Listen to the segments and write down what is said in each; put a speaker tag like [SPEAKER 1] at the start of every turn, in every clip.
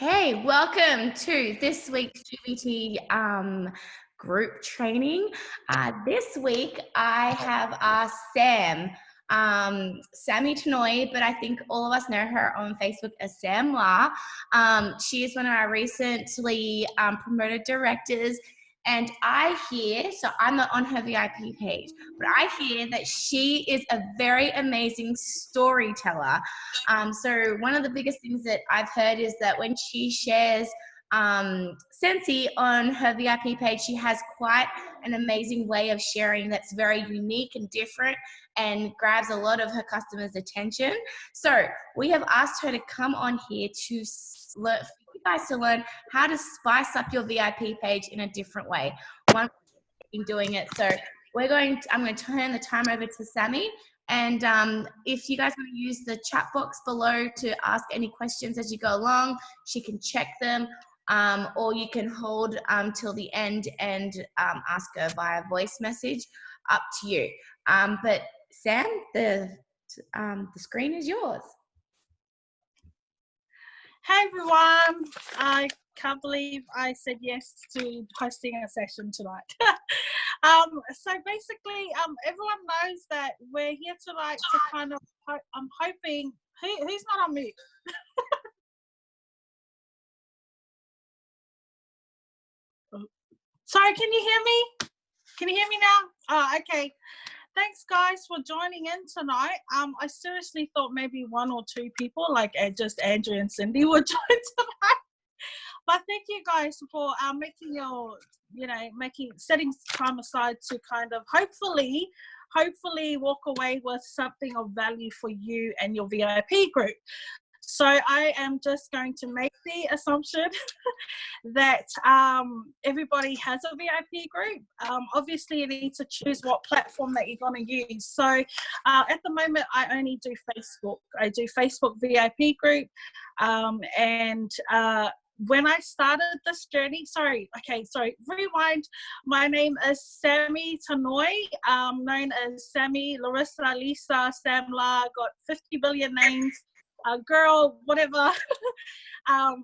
[SPEAKER 1] Okay, welcome to this week's GBT group training. This week I have asked Sammy Tanoi, but I think all of us know her on Facebook as Sam La. She is one of our recently promoted directors. And I hear, so I'm not on her VIP page, but I hear that she is a very amazing storyteller. So one of the biggest things that I've heard is that when she shares Scentsy on her VIP page, she has quite an amazing way of sharing that's very unique and different and grabs a lot of her customers' attention. So we have asked her to come on here to learn, for you guys to learn how to spice up your VIP page in a different way. One been doing it. So I'm going to turn the time over to Sammy. And if you guys want to use the chat box below to ask any questions as you go along, she can check them, or you can hold till the end and ask her via voice message. Up to you. But Sam, the screen is yours.
[SPEAKER 2] Hey everyone, I can't believe I said yes to hosting a session tonight. So basically, everyone knows that we're here tonight to kind of, I'm hoping, who's not on mute? Sorry, can you hear me? Can you hear me now? Oh, okay. Thanks guys for joining in tonight. I seriously thought maybe one or two people, like just Andrew and Cindy, would join tonight. But thank you guys for making your, setting time aside to kind of hopefully walk away with something of value for you and your VIP group. So I am just going to make the assumption that everybody has a VIP group. Obviously, you need to choose what platform that you're going to use. So at the moment, I only do Facebook. I do Facebook VIP group. When I started this journey, rewind. My name is Sammy Tanoi, known as Sammy, Larissa, Lisa, Sam La, got 50 billion names. Girl, whatever. I'm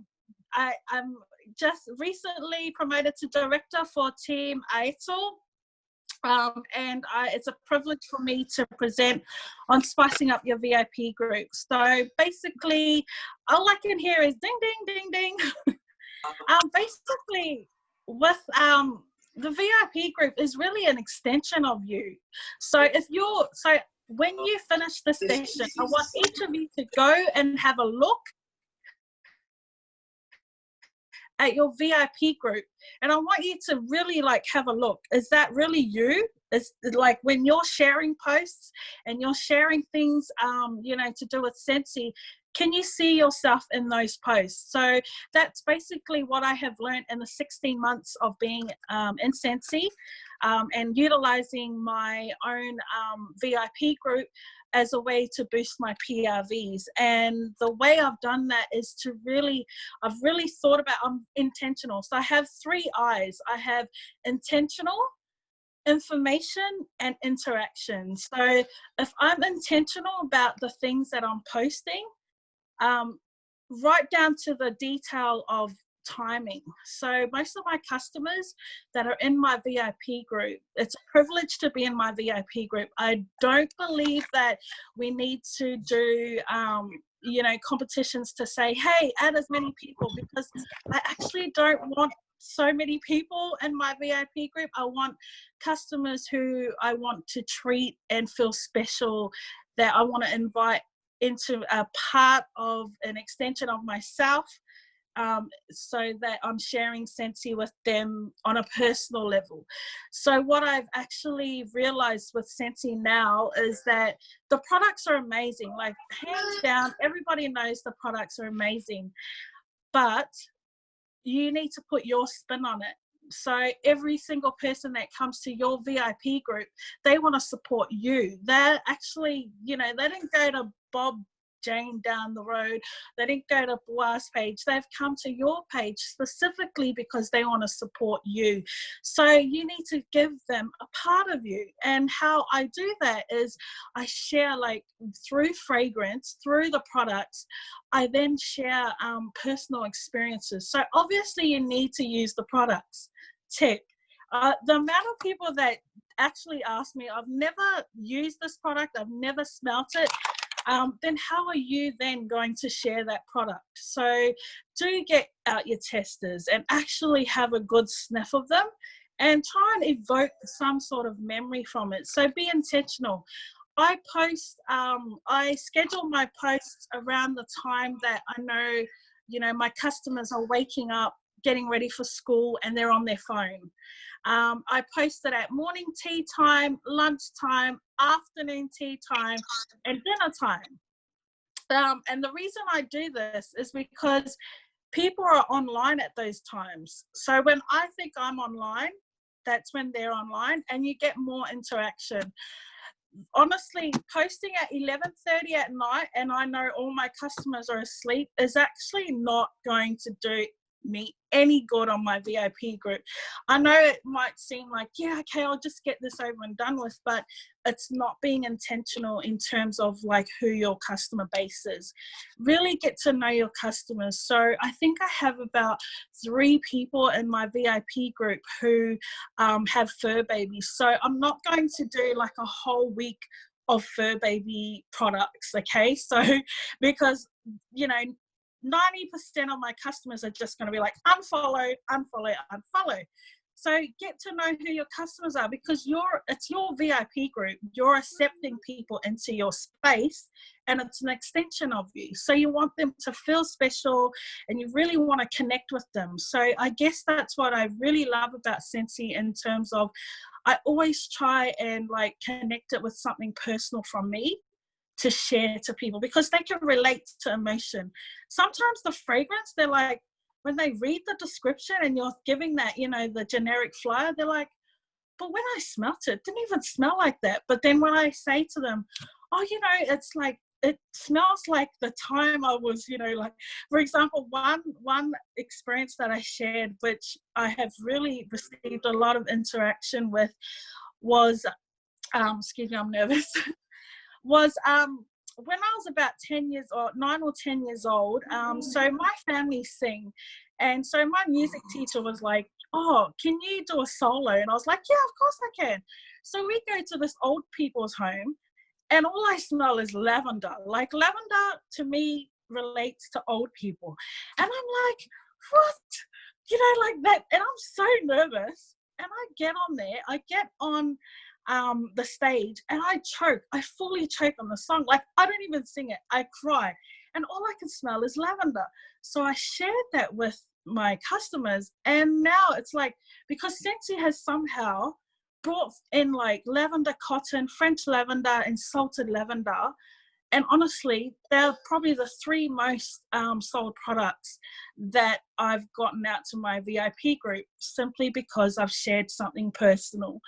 [SPEAKER 2] just recently promoted to director for Team Aitel. It's a privilege for me to present on spicing up your VIP group. So basically, all I can hear is ding, ding, ding, ding. Basically, with the VIP group is really an extension of you. So when you finish the session, I want each of you to go and have a look at your VIP group, and I want you to really have a look. Is that really you? It's like when you're sharing posts and you're sharing things, to do with Scentsy, can you see yourself in those posts? So that's basically what I have learned in the 16 months of being in Scentsy, and utilizing my own VIP group as a way to boost my PRVs. And the way I've done that is I've really thought about, I'm intentional. So I have 3 I's. I have intentional, information, and interaction. So if I'm intentional about the things that I'm posting, right down to the detail of timing. So most of my customers that are in my VIP group, it's a privilege to be in my VIP group. I don't believe that we need to do competitions to say, hey, add as many people, because I actually don't want so many people in my VIP group. I want customers who I want to treat and feel special, that I want to invite into a part of an extension of myself, so that I'm sharing Scentsy with them on a personal level. So what I've actually realized with Scentsy now is that the products are amazing. Like, hands down, everybody knows the products are amazing, but you need to put your spin on it. So every single person that comes to your VIP group, they want to support you. They're actually, they didn't go to Bob Jane down the road. They didn't go to Boa's page. They've come to your page specifically because they want to support you. So you need to give them a part of you. And how I do that is I share, like, through fragrance, through the products, I then share personal experiences. So obviously you need to use the products. Tick. The amount of people that actually ask me, I've never used this product, I've never smelt it, then how are you then going to share that product? So do get out your testers and actually have a good sniff of them and try and evoke some sort of memory from it. So be intentional. I schedule my posts around the time that I know, my customers are waking up, getting ready for school, and they're on their phone. I post it at morning tea time, lunch time, afternoon tea time, and dinner time. And the reason I do this is because people are online at those times. So when I think I'm online, that's when they're online, and you get more interaction. Honestly, posting at 11:30 at night and I know all my customers are asleep is actually not going to do me any good on my VIP group. I know it might seem like, yeah, okay, I'll just get this over and done with, but it's not being intentional in terms of like who your customer base is. Really get to know your customers. So I think I have about 3 people in my VIP group who have fur babies. So I'm not going to do like a whole week of fur baby products, okay? So because 90% of my customers are just going to be like, unfollow, unfollow, unfollow. So get to know who your customers are, because it's your VIP group. You're accepting people into your space and it's an extension of you. So you want them to feel special and you really want to connect with them. So I guess that's what I really love about Scentsy, in terms of I always try and like connect it with something personal from me to share to people, because they can relate to emotion. Sometimes the fragrance, they're like, when they read the description and you're giving that, the generic flyer, they're like, but when I smelt it, it didn't even smell like that. But then when I say to them, oh, it's like, it smells like the time I was, like, for example, one experience that I shared, which I have really received a lot of interaction with, was, excuse me, I'm nervous, was when I was about 9 or 10 years old. So my family sing, and so my music teacher was like, oh, can you do a solo? And I was like, yeah, of course I can. So we go to this old people's home, and all I smell is lavender. Like, lavender to me relates to old people, and I'm like, what, like that. And I'm so nervous, and I get on the stage, and I fully choke on the song. Like, I don't even sing it, I cry, and all I can smell is lavender. So I shared that with my customers, and now it's like, because Scentsy has somehow brought in like lavender cotton, French lavender, and salted lavender. And honestly, they're probably the 3 most sold products that I've gotten out to my VIP group, simply because I've shared something personal.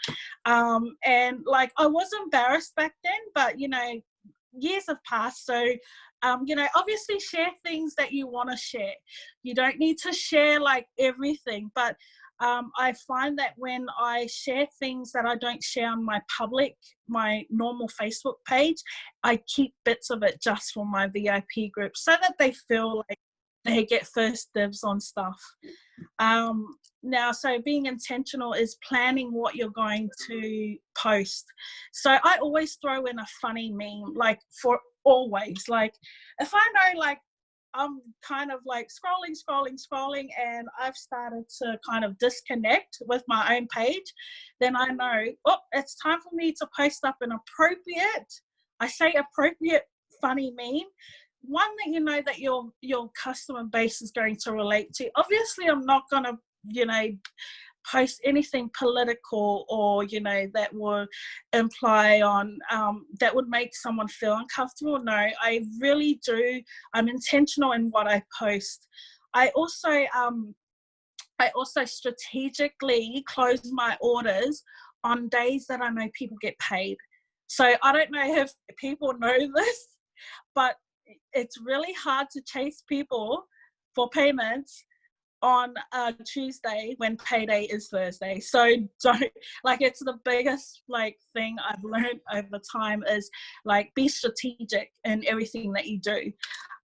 [SPEAKER 2] And like, I was embarrassed back then, but years have passed. So, obviously share things that you want to share. You don't need to share like everything, but I find that when I share things that I don't share on my normal Facebook page, I keep bits of it just for my VIP group, so that they feel like they get first dibs on stuff. Now, so being intentional is planning what you're going to post. So I always throw in a funny meme, like, for always. Like, if I know, like, I'm kind of like scrolling, and I've started to kind of disconnect with my own page, then I know, oh, it's time for me to post up an appropriate funny meme, one that that your customer base is going to relate to. Obviously, I'm not going to post anything political or that will imply on that would make someone feel uncomfortable. No, I really do. I'm intentional in what I post. I also strategically close my orders on days that I know people get paid. So I don't know if people know this, but it's really hard to chase people for payments on a Tuesday when payday is Thursday. So don't, like, it's the biggest like thing I've learned over time is like be strategic in everything that you do.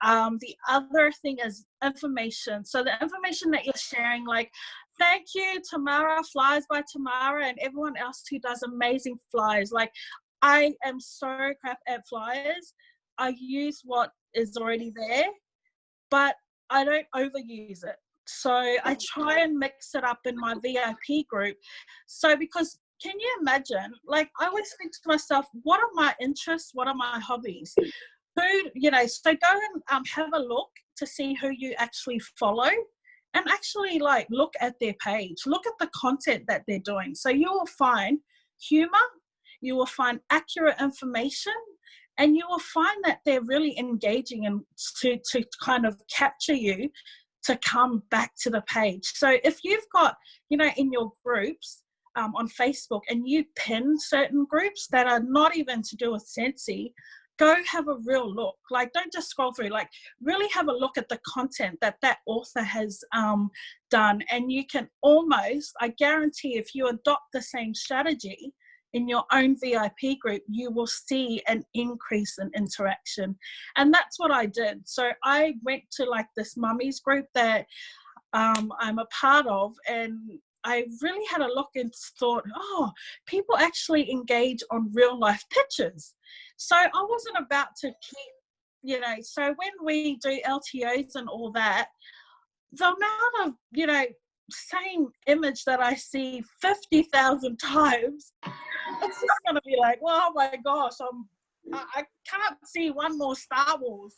[SPEAKER 2] The other thing is information. So the information that you're sharing, like, thank you Tamara, Flyers by Tamara, and everyone else who does amazing flyers. Like, I am so crap at flyers. I use what is already there, but I don't overuse it. So I try and mix it up in my VIP group. So because can you imagine, like, I always think to myself, what are my interests? What are my hobbies? Who, you know, so go and have a look to see who you actually follow and actually like look at their page, look at the content that they're doing. So you will find humor, you will find accurate information, and you will find that they're really engaging and to kind of capture you to come back to the page. So if you've got, you know, in your groups on Facebook and you pin certain groups that are not even to do with Scentsy, go have a real look. Like, don't just scroll through, like really have a look at the content that that author has done. And you can almost, I guarantee if you adopt the same strategy in your own VIP group, you will see an increase in interaction. And that's what I did. So I went to like this mummies group that I'm a part of, and I really had a look and thought, oh, people actually engage on real life pictures. So I wasn't about to keep, you know, so when we do LTOs and all that, the amount of, you know, same image that I see 50,000 times, it's just going to be like, well, oh my gosh, I can't see one more Star Wars.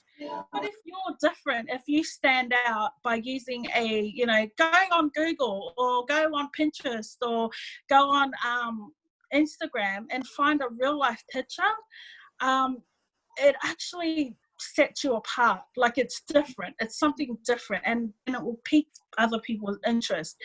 [SPEAKER 2] But if you're different, if you stand out by using a, you know, going on Google or go on Pinterest or go on Instagram and find a real life picture, it actually sets you apart. Like, it's different, it's something different, and it will pique other people's interest.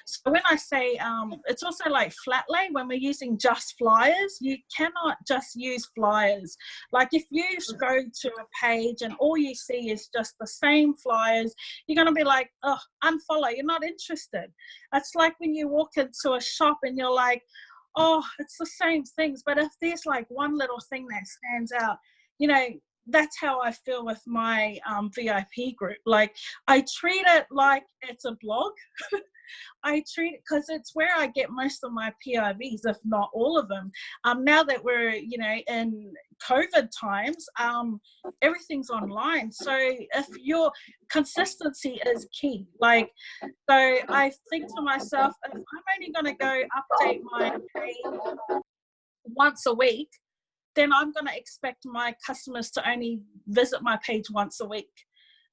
[SPEAKER 2] So when I say it's also like flat lay, when we're using just flyers, you cannot just use flyers. Like, if you go to a page and all you see is just the same flyers, you're going to be like, oh, unfollow, you're not interested. It's like when you walk into a shop and you're like, oh, it's the same things. But if there's like one little thing that stands out, you know, that's how I feel with my VIP group. Like, I treat it like it's a blog. I treat it, because it's where I get most of my PIVs, if not all of them. Now that we're, you know, in COVID times, everything's online. So if your consistency is key, like, so I think to myself, if I'm only going to go update my page once a week, then I'm going to expect my customers to only visit my page once a week.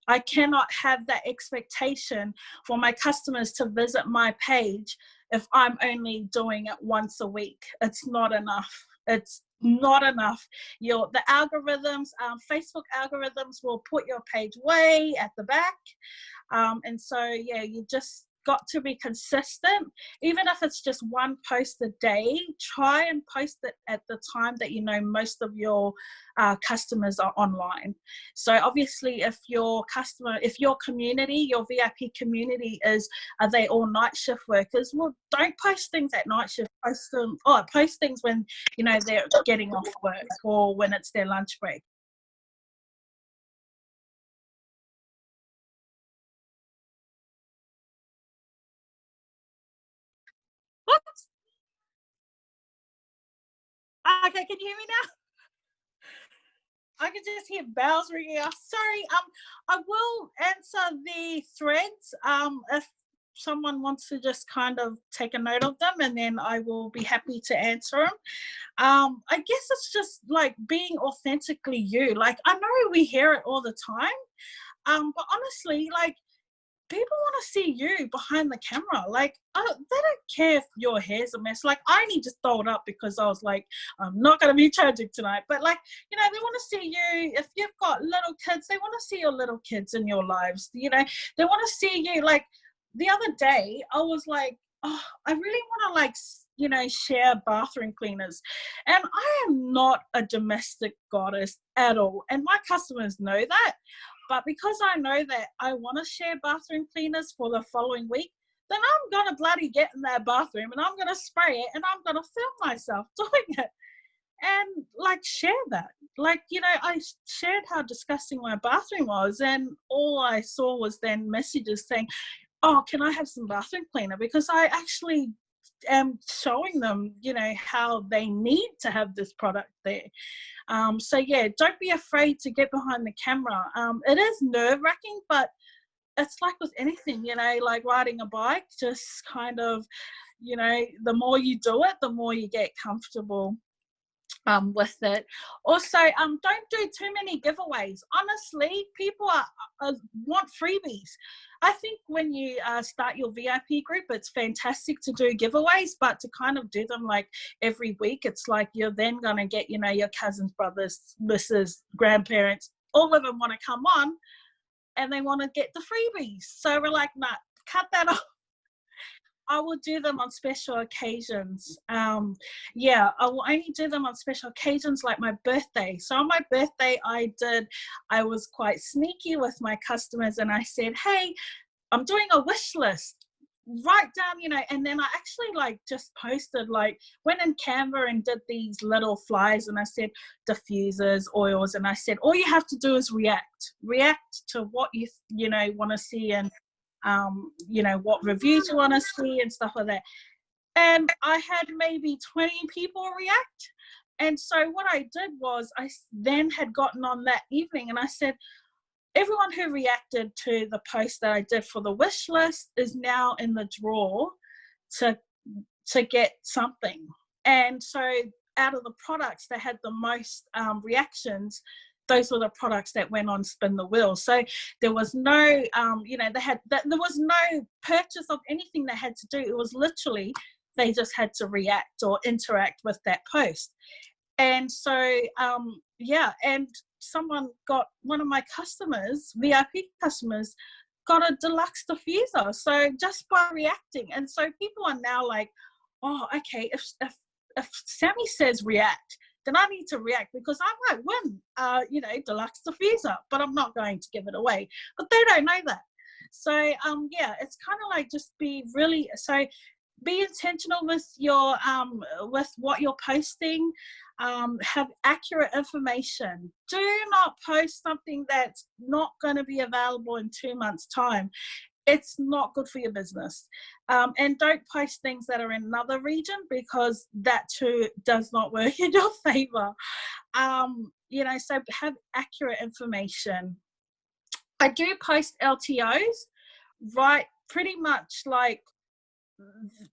[SPEAKER 2] I cannot have that expectation for my customers to visit my page if I'm only doing it once a week. It's not enough. It's not enough. The algorithms, Facebook algorithms will put your page way at the back. And so, yeah, you just got to be consistent. Even if it's just one post a day, try and post it at the time that you know most of your customers are online. So obviously, if your community, your VIP community are they all night shift workers? Well, don't post things at night shift. Post things when, you know, they're getting off work or when it's their lunch break. What? Okay, can you hear me now? I can just hear bells ringing. Sorry, I will answer the threads if someone wants to just kind of take a note of them, and then I will be happy to answer them. I guess it's just like being authentically you. Like, I know we hear it all the time, but honestly, like, people want to see you behind the camera. Like, they don't care if your hair's a mess. Like, I only just throw it up because I was like, I'm not going to be tragic tonight. But, like, you know, they want to see you. If you've got little kids, they want to see your little kids in your lives. You know, they want to see you. Like, the other day, I was like, oh, I really want to, like, you know, share bathroom cleaners. And I am not a domestic goddess at all. And my customers know that. But because I know that I want to share bathroom cleaners for the following week, then I'm going to bloody get in that bathroom and I'm going to spray it and I'm going to film myself doing it and like share that. Like, you know, I shared how disgusting my bathroom was, and all I saw was then messages saying, oh, can I have some bathroom cleaner? Because I actually am showing them, you know, how they need to have this product there. So yeah, don't be afraid to get behind the camera. It is nerve-wracking, but it's like with anything, you know, like riding a bike, just kind of, you know, the more you do it, the more you get comfortable with it. Also, don't do too many giveaways. Honestly, people want freebies. I think when you start your VIP group, it's fantastic to do giveaways, but to kind of do them like every week, it's like you're then going to get, you know, your cousins, brothers, missus, grandparents, all of them want to come on and they want to get the freebies. So we're like, nah, cut that off. I will do them on special occasions. Yeah, I will only do them on special occasions like my birthday. So on my birthday, I was quite sneaky with my customers and I said, hey, I'm doing a wish list. Write down, you know, and then I actually like just posted, like went in Canva and did these little flyers and I said diffusers, oils, and I said all you have to do is react to what you know want to see, and you know, what reviews you want to see and stuff like that. And I had maybe 20 people react. And so what I did was I then had gotten on that evening and I said, everyone who reacted to the post that I did for the wish list is now in the draw to get something. And so out of the products that had the most reactions, those were the products that went on Spin the Wheel. So there was no, you know, there was no purchase of anything they had to do. It was literally, they just had to react or interact with that post. And so, yeah, and one of my customers, VIP customers, got a deluxe diffuser. So just by reacting. And so people are now like, oh, okay, if Sammy says react, then I need to react because I might win, you know, deluxe diffuser, but I'm not going to give it away. But they don't know that. So, yeah, it's kind of like just be intentional with your, with what you're posting. Have accurate information. Do not post something that's not going to be available in 2 months' time. It's not good for your business. And don't post things that are in another region because that too does not work in your favor. You know, so have accurate information. I do post LTOs, right, pretty much like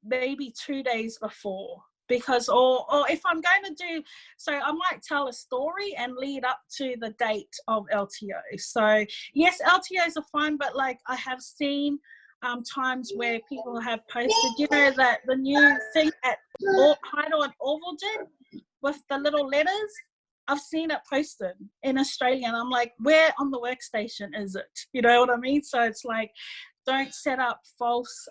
[SPEAKER 2] maybe 2 days before. Because, or if I'm going to do, so I might tell a story and lead up to the date of LTO. So yes, LTOs are fine, but like I have seen times where people have posted, you know, that the new thing at Heidel and Orville did with the little letters. I've seen it posted in Australia and I'm like, where on the workstation is it? You know what I mean? So it's like, don't set up false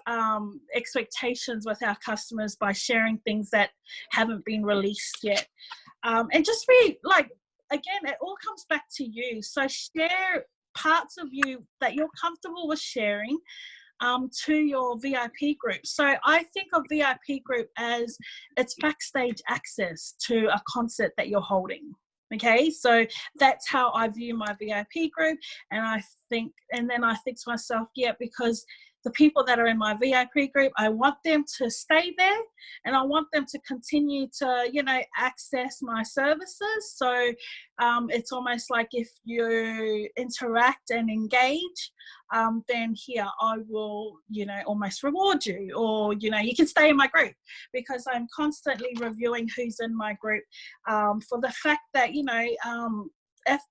[SPEAKER 2] expectations with our customers by sharing things that haven't been released yet. And just be like, again, it all comes back to you. So share parts of you that you're comfortable with sharing to your VIP group. So I think of VIP group as it's backstage access to a concert that you're holding. Okay, so that's how I view my VIP group. And then I think to myself, yeah, because the people that are in my VIP group, I want them to stay there and I want them to continue to, you know, access my services. So it's almost like if you interact and engage, then here I will, you know, almost reward you, or, you know, you can stay in my group because I'm constantly reviewing who's in my group for the fact that, you know, if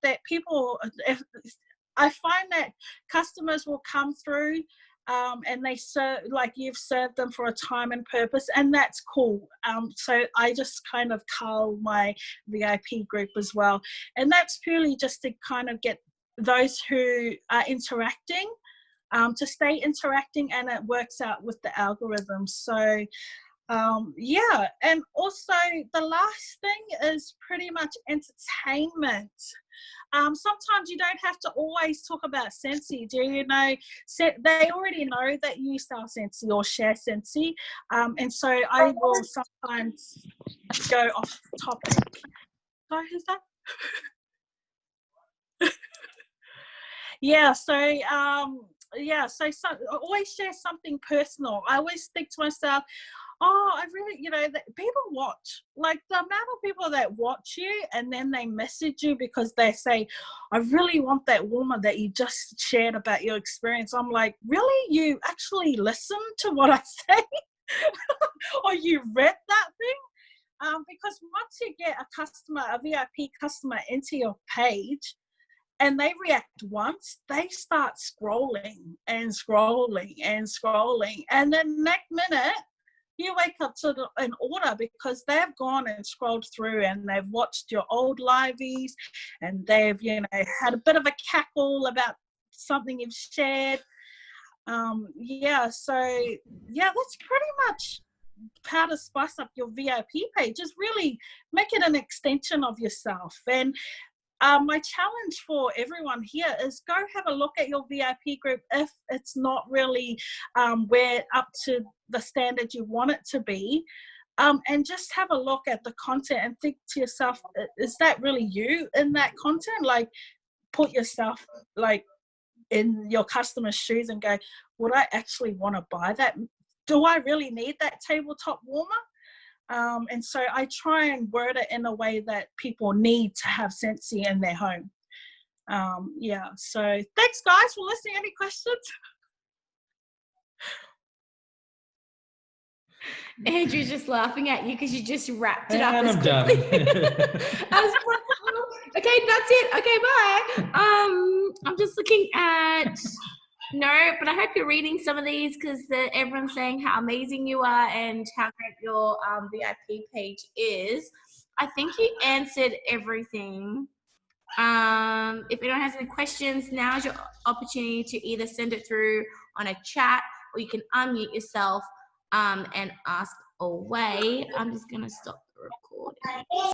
[SPEAKER 2] I find that customers will come through and they serve, like you've served them for a time and purpose, and that's cool. So I just kind of cull my VIP group as well. And that's purely just to kind of get those who are interacting to stay interacting, and it works out with the algorithm. So Yeah, and also the last thing is pretty much entertainment. Sometimes you don't have to always talk about Scentsy. Do you know? They already know that you sell Scentsy or share Scentsy, and so I will sometimes go off topic. Sorry, who's that? Yeah, so so I always share something personal. I always think to myself, oh, I really, that people watch, like the amount of people that watch you and then they message you because they say, I really want that warmer that you just shared about your experience. I'm like, really? You actually listen to what I say? Or you read that thing? Because once you get a VIP customer into your page, and they react once, they start scrolling and scrolling and scrolling. And then next minute, you wake up to an order because they've gone and scrolled through and they've watched your old liveys and they've, had a bit of a cackle about something you've shared. That's pretty much how to spice up your VIP page. Just really make it an extension of yourself. And my challenge for everyone here is go have a look at your VIP group if it's not really where up to the standard you want it to be, and just have a look at the content and think to yourself, is that really you in that content? Like, put yourself like in your customer's shoes and go, would I actually want to buy that? Do I really need that tabletop warmer? And so I try and word it in a way that people need to have Scentsy in their home. So thanks guys for listening. Any questions?
[SPEAKER 1] Andrew's just laughing at you because you just wrapped it up
[SPEAKER 3] And
[SPEAKER 1] as
[SPEAKER 3] I'm
[SPEAKER 1] quickly.
[SPEAKER 3] done.
[SPEAKER 1] Okay, that's it. Okay, bye. I'm just looking at... No, but I hope you're reading some of these because everyone's saying how amazing you are and how great your VIP page is. I think you answered everything. If anyone has any questions, now's your opportunity to either send it through on a chat or you can unmute yourself and ask away. I'm just going to stop the recording.